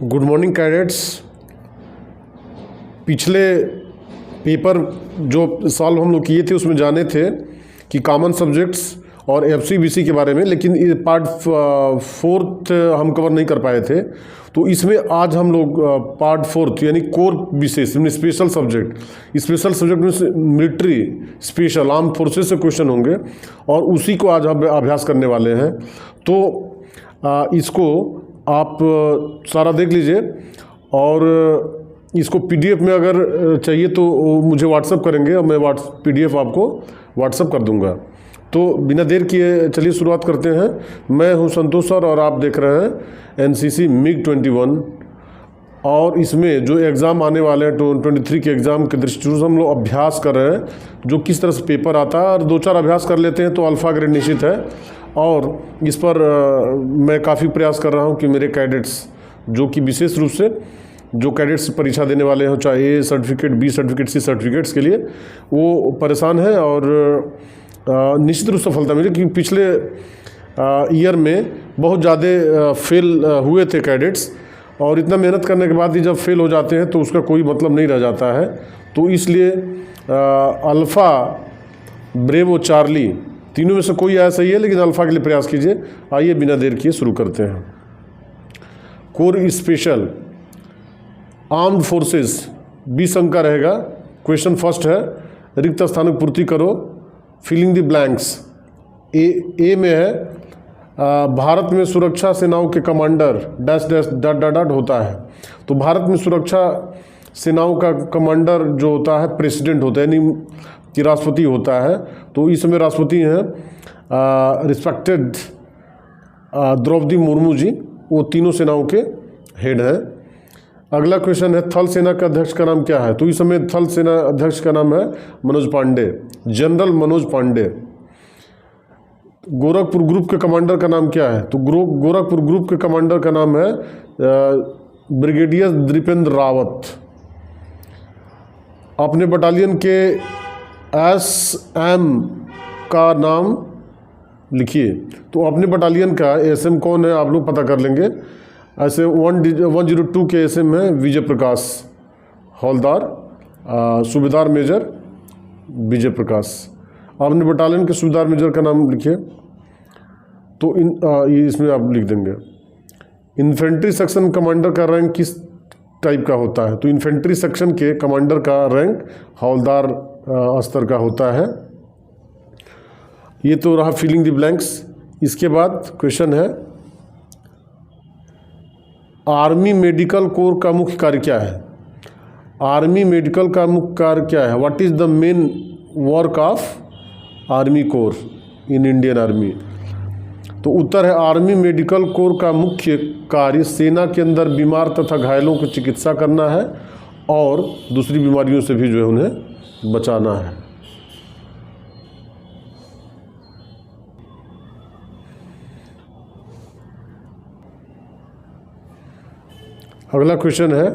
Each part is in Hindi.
Good morning cadets. पिछले पेपर जो सॉल्व हम लोग किए थे उसमें जाने थे कि कॉमन सब्जेक्ट्स और एफसीबीसी के बारे में, लेकिन ये पार्ट 4 हम कवर नहीं कर पाए थे। तो इसमें आज हम लोग पार्ट 4 यानी कोर विशेष स्पेशल सब्जेक्ट में मिलिट्री स्पेशल आर्म फोर्सेस से क्वेश्चन होंगे और उसी को आज हम अभ्यास करने वाले हैं। तो इसको आप सारा देख लीजिए और इसको पीडीएफ में अगर चाहिए तो मुझे व्हाट्सअप करेंगे और मैं पीडीएफ आपको व्हाट्सअप कर दूंगा। तो बिना देर किए चलिए शुरुआत करते हैं। मैं हूं संतोष सर और आप देख रहे हैं एनसीसी मिग 21। और इसमें जो एग्ज़ाम आने वाले हैं 23 के एग्ज़ाम के दृष्टिकोण से हम लोग अभ्यास कर रहे हैं जो किस तरह से पेपर आता है, और 2-4 अभ्यास कर लेते हैं तो अल्फ़ा ग्रेड निश्चित है। और इस पर मैं काफ़ी प्रयास कर रहा हूं कि मेरे कैडेट्स जो कि विशेष रूप से जो कैडेट्स परीक्षा देने वाले हैं, चाहे A certificate, B certificate, C certificates के लिए, वो परेशान है और निश्चित रूप से सफलता मिली। क्योंकि पिछले ईयर में बहुत ज़्यादा फेल हुए थे कैडेट्स, और इतना मेहनत करने के बाद ही जब फेल हो जाते हैं तो उसका कोई मतलब नहीं रह जाता है। तो इसलिए अल्फ़ा, ब्रेवो, चार्ली तीनों में से कोई आया सही है, लेकिन अल्फ़ा के लिए प्रयास कीजिए। आइए बिना देर किए शुरू करते हैं। कोर स्पेशल आर्म्ड फोर्सेस 20 अंक का रहेगा। क्वेश्चन फर्स्ट है, रिक्त स्थानों की पूर्ति करो, फिलिंग द ब्लैंक्स। ए में है भारत में सुरक्षा सेनाओं के commander dash dash dot dot dot होता है। तो भारत में सुरक्षा सेनाओं का कमांडर जो होता है प्रेसिडेंट होता है, यानी कि राष्ट्रपति होता है। तो इस समय राष्ट्रपति हैं रिस्पेक्टेड द्रौपदी मुर्मू जी, वो तीनों सेनाओं के हेड हैं। अगला क्वेश्चन है, थल सेना के अध्यक्ष का नाम क्या है? तो इस समय थल सेना अध्यक्ष का नाम है मनोज पांडे, जनरल मनोज पांडे। गोरखपुर ग्रुप के कमांडर का नाम क्या है? तो गोरखपुर ग्रुप के कमांडर का नाम है ब्रिगेडियर दीपेंद्र रावत। अपने बटालियन के एसएम का नाम लिखिए। तो अपने बटालियन का एसएम कौन है आप लोग पता कर लेंगे। ऐसे 102 के एसएम है विजय प्रकाश हौलदार, सूबेदार मेजर विजय प्रकाश। अपने बटालियन के सूबेदार मेजर का नाम लिखिए। तो ये इसमें आप लिख देंगे। इन्फेंट्री सेक्शन कमांडर का रैंक किस टाइप का होता है? तो इन्फेंट्री सेक्शन के कमांडर का रैंक हौलदार स्तर का होता है। ये तो रहा फिलिंग द ब्लैंक्स। इसके बाद क्वेश्चन है, आर्मी मेडिकल कोर का मुख्य कार्य क्या है? आर्मी मेडिकल का मुख्य कार्य क्या है? What is the main work of army core in Indian army? तो उत्तर है, आर्मी मेडिकल कोर का मुख्य कार्य सेना के अंदर बीमार तथा घायलों की चिकित्सा करना है और दूसरी बीमारियों से भी जो है उन्हें बचाना है। अगला क्वेश्चन है,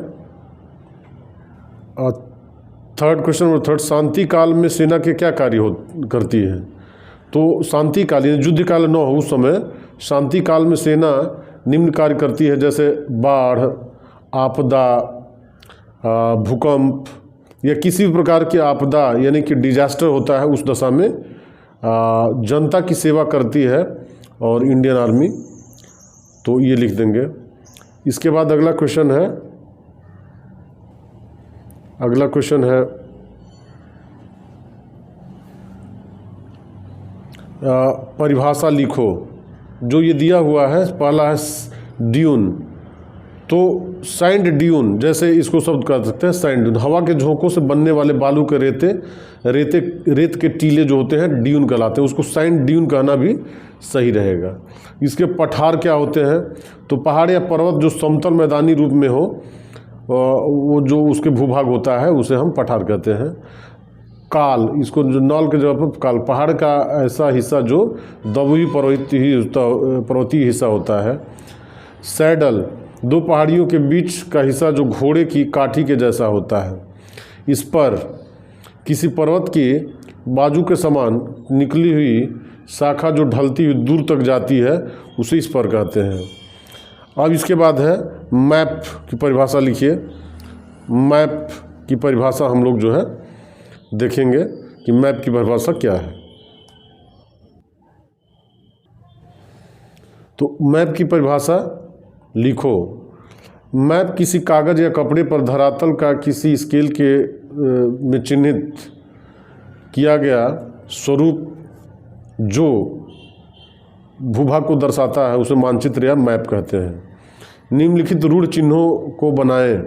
थर्ड क्वेश्चन और थर्ड, शांति काल में सेना के क्या कार्य करती है? तो शांति काल यानी युद्ध काल न हो उस समय शांति काल में सेना निम्न कार्य करती है, जैसे बाढ़, आपदा, भूकंप या किसी भी प्रकार की आपदा यानी कि डिजास्टर होता है, उस दशा में जनता की सेवा करती है और इंडियन आर्मी। तो ये लिख देंगे। इसके बाद अगला क्वेश्चन है परिभाषा लिखो। जो ये दिया हुआ है, पहला है ड्यून। तो सैंड ड्यून, जैसे इसको शब्द कर सकते हैं सैंड ड्यून, हवा के झोंकों से बनने वाले बालू के रेत के टीले जो होते हैं ड्यून कहलाते हैं। उसको सैंड ड्यून कहना भी सही रहेगा। इसके पठार क्या होते हैं? तो पहाड़ या पर्वत जो समतल मैदानी रूप में हो, वो जो उसके भूभाग होता है उसे हम पठार कहते हैं। काल, इसको जो नॉल के जगह पर काल, पहाड़ का ऐसा हिस्सा जो दबी पर्वतीय हिस्सा होता है। सैडल, दो पहाड़ियों के बीच का हिस्सा जो घोड़े की काठी के जैसा होता है। इस पर किसी पर्वत के बाजू के समान निकली हुई शाखा जो ढलती हुई दूर तक जाती है उसे इस पर कहते हैं। अब इसके बाद है मैप की परिभाषा लिखिए। मैप की परिभाषा हम लोग जो है देखेंगे कि मैप की परिभाषा क्या है। तो मैप की परिभाषा लिखो। मैप किसी कागज़ या कपड़े पर धरातल का किसी स्केल के में चिन्हित किया गया स्वरूप जो भूभाग को दर्शाता है उसे मानचित्र या मैप कहते हैं। निम्नलिखित रूढ़ चिन्हों को बनाएं।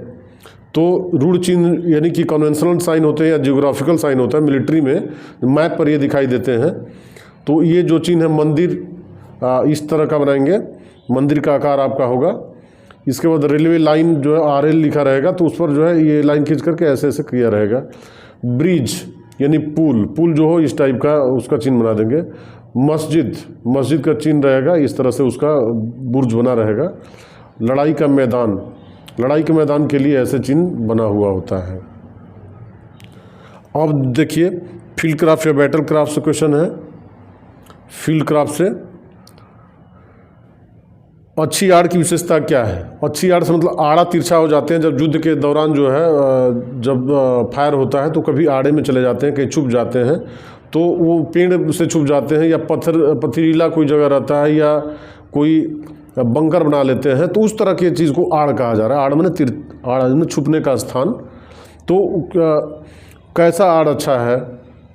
तो रूढ़ चिन्ह यानी कि कन्वेंशनल साइन होते हैं या जियोग्राफिकल साइन होता है, मिलिट्री में मैप पर ये दिखाई देते हैं। तो ये जो चिन्ह है मंदिर इस तरह का बनाएंगे, मंदिर का आकार आपका होगा। इसके बाद रेलवे लाइन जो है RL लिखा रहेगा, तो उस पर जो है ये लाइन खींच करके ऐसे ऐसे किया रहेगा। ब्रिज यानी पुल जो हो इस टाइप का उसका चिन्ह बना देंगे। मस्जिद का चिन्ह रहेगा, इस तरह से उसका बुर्ज बना रहेगा। लड़ाई के मैदान के लिए ऐसे चिन्ह बना हुआ होता है। अब देखिए फील्ड क्राफ्ट या बैटल क्राफ्ट से क्वेश्चन है। फील्ड क्राफ्ट से अच्छी आड़ की विशेषता क्या है? अच्छी आड़ से मतलब आड़ा तिरछा हो जाते हैं जब युद्ध के दौरान जो है जब फायर होता है तो कभी आड़े में चले जाते हैं, कहीं छुप जाते हैं, तो वो पेड़ से छुप जाते हैं या पथरीला कोई जगह रहता है या कोई बंकर बना लेते हैं, तो उस तरह की चीज़ को आड़ कहा जा रहा है। आड़ में छुपने का स्थान। तो कैसा आड़ अच्छा है,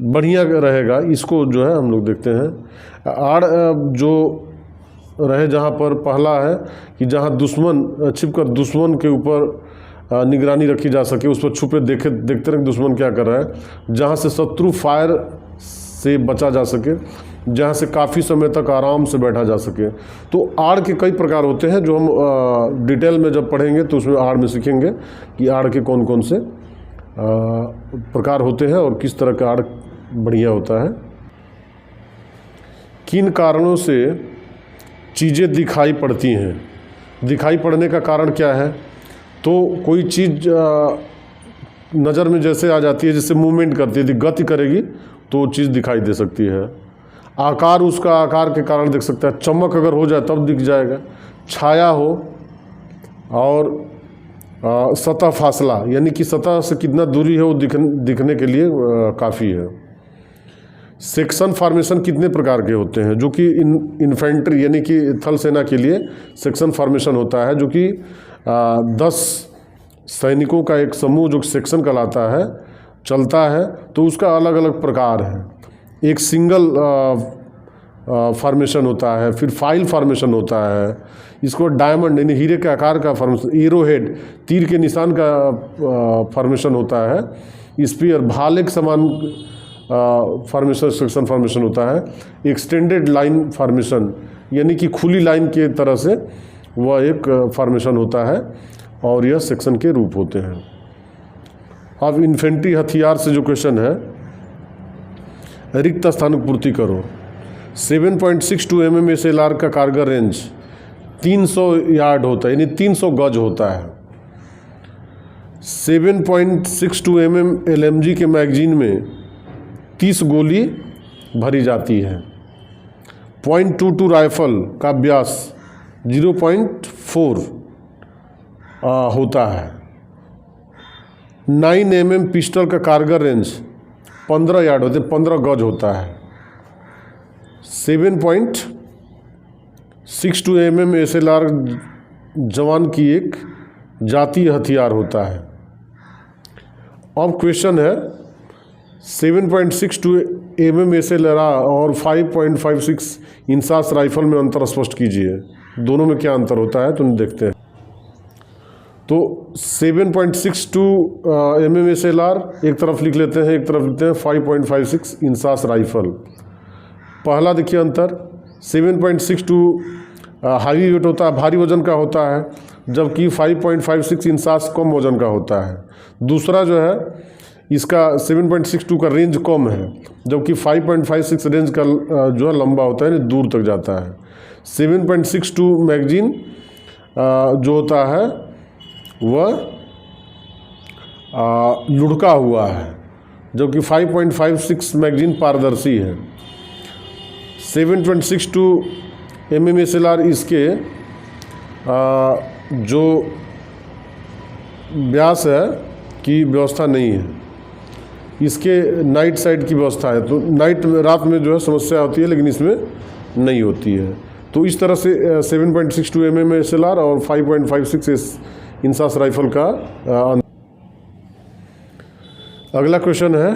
बढ़िया रहेगा, इसको जो है हम लोग देखते हैं। आड़ जो रहे जहाँ पर पहला है कि जहाँ दुश्मन छिपकर दुश्मन के ऊपर निगरानी रखी जा सके, उस पर छुपे देखते रहे दुश्मन क्या कर रहा है। जहाँ से शत्रु फायर से बचा जा सके, जहाँ से काफ़ी समय तक आराम से बैठा जा सके। तो आड़ के कई प्रकार होते हैं जो हम डिटेल में जब पढ़ेंगे तो उसमें आड़ में सीखेंगे कि आड़ के कौन कौन से प्रकार होते हैं और किस तरह का आड़ बढ़िया होता है। किन कारणों से चीज़ें दिखाई पड़ती हैं? दिखाई पड़ने का कारण क्या है? तो कोई चीज़ नज़र में जैसे आ जाती है, जैसे मूवमेंट करती है, गति करेगी तो चीज़ दिखाई दे सकती है। आकार, उसका आकार के कारण दिख सकता है। चमक अगर हो जाए तब दिख जाएगा। छाया हो और सतह फासला यानी कि सतह से कितना दूरी है वो दिखने के लिए काफ़ी है। सेक्शन फॉर्मेशन कितने प्रकार के होते हैं? जो कि इन्फेंट्री यानी कि थल सेना के लिए सेक्शन फॉर्मेशन होता है, जो कि 10 सैनिकों का एक समूह जो सेक्शन कहलाता है चलता है, तो उसका अलग अलग प्रकार है। एक सिंगल फॉर्मेशन होता है, फिर फाइल फॉर्मेशन होता है, इसको डायमंड यानी हीरे के आकार का फॉर्मेशन, एरो हेड तीर के निशान का फॉर्मेशन होता है, स्पीयर भाले के समान फॉर्मेशन सेक्शन फॉर्मेशन होता है, एक्सटेंडेड लाइन फॉर्मेशन यानी कि खुली लाइन के तरह से वह एक फॉर्मेशन होता है और यह सेक्शन के रूप होते हैं। अब इन्फेंट्री हथियार से जो क्वेश्चन है, रिक्त स्थान की पूर्ति करो। 7.62 mm SLR का कारगर रेंज 300 यार्ड होता है यानी 300 गज होता है। 7.62 mm LMG के मैगजीन में 30 गोली भरी जाती है। 0.22 राइफल का व्यास 0.4 होता है। 9 mm पिस्टल का कारगर रेंज 15 यार्ड होते हैं, 15 गज होता है। 7.62 mm SLR जवान की एक जातीय हथियार होता है। अब क्वेश्चन है 7.62 mm SLR और 5.56 इंसास राइफल में अंतर स्पष्ट कीजिए। दोनों में क्या अंतर होता है तो देखते हैं। तो 7.62 mm SLR एक तरफ लिख लेते हैं, एक तरफ लिखते हैं 5.56 इंसास राइफल। पहला देखिए अंतर, 7.62 हाई वेट होता है, भारी वजन का होता है, जबकि 5.56 इंसास कम वजन का होता है। दूसरा जो है इसका 7.62 का रेंज कम है, जबकि 5.56 रेंज का जो है लंबा होता है, यानी दूर तक जाता है। 7.62 मैगजीन जो होता है वह लुढ़का हुआ है, जबकि 5.56 मैगजीन पारदर्शी है। 7.62 mm SLR इसके जो व्यास है की व्यवस्था नहीं है, इसके नाइट साइड की व्यवस्था है। तो नाइट में, रात में जो है समस्या होती है, लेकिन इसमें नहीं होती है। तो इस तरह से 7.62 mm SLR और 5.56 इंसास राइफल का अगला क्वेश्चन है,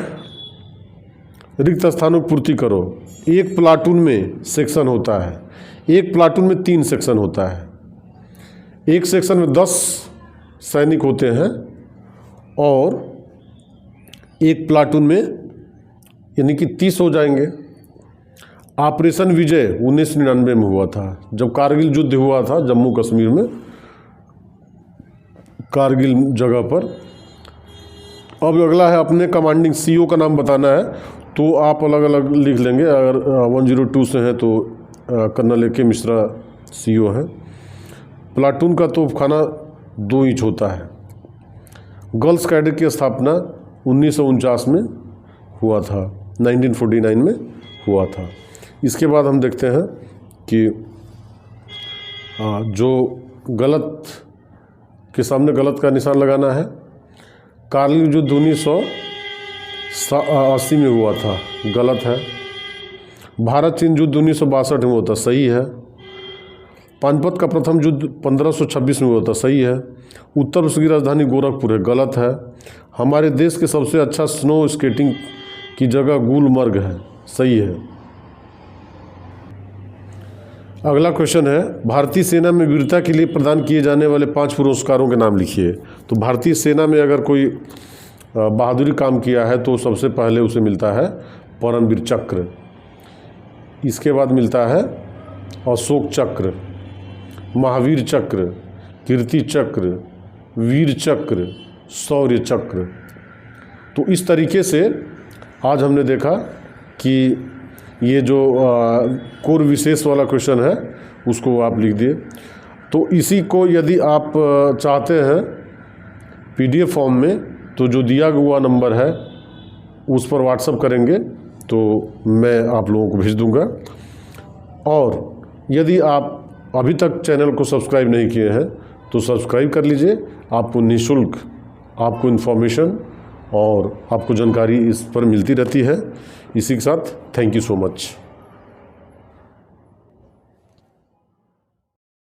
रिक्त स्थानों की पूर्ति करो। एक प्लाटून में सेक्शन होता है, एक प्लाटून में 3 सेक्शन होता है। एक सेक्शन में 10 सैनिक होते हैं और एक प्लाटून में यानी कि 30 हो जाएंगे। ऑपरेशन विजय 1999 में हुआ था, जब कारगिल युद्ध हुआ था जम्मू कश्मीर में, कारगिल जगह पर। अब अगला है, अपने कमांडिंग CO का नाम बताना है। तो आप अलग अलग लिख लेंगे, अगर 102 से हैं तो कर्नल AK मिश्रा CO है। प्लाटून का तोपखाना 2 इंच होता है। गर्ल्स कैडेट की स्थापना 1949 में हुआ था, 1949 में हुआ था। इसके बाद हम देखते हैं कि जो गलत के सामने गलत का निशान लगाना है। कारगिल युद्ध 1980 में हुआ था, गलत है। भारत चीन युद्ध 1962 में हुआ था, सही है। पानीपत का प्रथम युद्ध 1526 में हुआ था, सही है। उत्तर प्रदेश की राजधानी गोरखपुर है, गलत है। हमारे देश के सबसे अच्छा स्नो स्केटिंग की जगह गुलमर्ग है, सही है। अगला क्वेश्चन है, भारतीय सेना में वीरता के लिए प्रदान किए जाने वाले 5 पुरस्कारों के नाम लिखिए। तो भारतीय सेना में अगर कोई बहादुरी काम किया है तो सबसे पहले उसे मिलता है परमवीर चक्र। इसके बाद मिलता है अशोक चक्र, महावीर चक्र, कीर्ति चक्र, वीर चक्र, शौर्य चक्र। तो इस तरीके से आज हमने देखा कि ये जो कोर विशेष वाला क्वेश्चन है उसको आप लिख दिए। तो इसी को यदि आप चाहते हैं PDF फॉर्म में, तो जो दिया हुआ नंबर है उस पर व्हाट्सअप करेंगे तो मैं आप लोगों को भेज दूंगा। और यदि आप अभी तक चैनल को सब्सक्राइब नहीं किए हैं तो सब्सक्राइब कर लीजिए। आपको निःशुल्क आपको इन्फॉर्मेशन और आपको जानकारी इस पर मिलती रहती है। इसी के साथ थैंक यू सो मच।